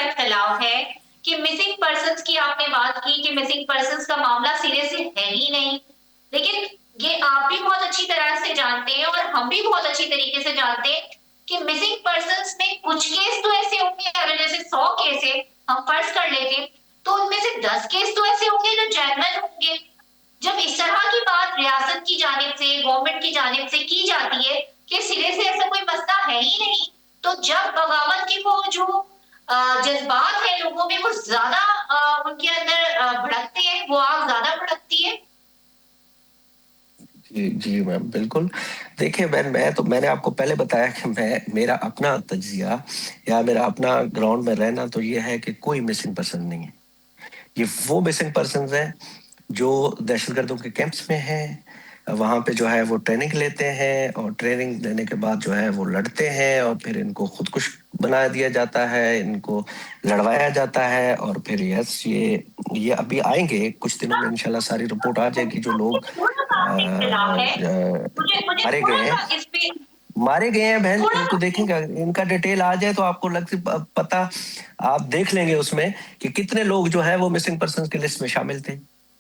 اختلاف ہے کہ مسنگ پرسنس کی آپ نے بات کی کہ مسنگ پرسنس کا معاملہ سرے سے ہے ہی نہیں، لیکن یہ آپ بھی بہت اچھی طرح سے جانتے ہیں اور ہم بھی بہت اچھی طریقے سے جانتے ہیں کہ مسنگ پرسنس میں کچھ کیس تو ایسے ہوں گے، اگر جیسے 100 کیس ہے ہم فرض کر لیتے تو ان میں سے 10 کیس تو ایسے ہوں گے جو جینوئن ہوں گے۔ جب اس طرح کی بات ریاست کی جانب سے، گورنمنٹ کی جانب سے کی جاتی ہے کہ سرے سے ایسا کوئی مسئلہ ہے ہی نہیں، تو جب بغاوت کی وہ جو جذبات ہیں لوگوں میں وہ زیادہ ان کے اندر بھڑکتے ہیں، وہ آگ زیادہ بھڑکتی ہے۔ جی جی میم بالکل۔ دیکھیں بہن، میں نے آپ کو پہلے بتایا کہ میرا اپنا تجزیہ یا میرا اپنا گراؤنڈ میں رہنا تو یہ ہے کہ کوئی مسنگ پرسن نہیں ہے۔ یہ وہ مسنگ پرسنز ہیں جو دہشت گردوں کے کیمپس میں ہیں، وہاں پہ جو ہے وہ ٹریننگ لیتے ہیں، اور ٹریننگ لینے کے بعد جو ہے وہ لڑتے ہیں، اور پھر ان کو خودکش بنا دیا جاتا ہے، ان کو لڑوایا جاتا ہے، اور پھر یس یہ ابھی آئیں گے کچھ دنوں میں انشاءاللہ ساری رپورٹ آ جائے گی جو لوگ مارے گئے ہیں بہن، ان کو دیکھیں گا، ان کا ڈیٹیل آ جائے تو آپ کو پتا، آپ دیکھ لیں گے اس میں کہ کتنے لوگ جو ہے وہ مسنگ پرسنز کے لسٹ میں شامل تھے۔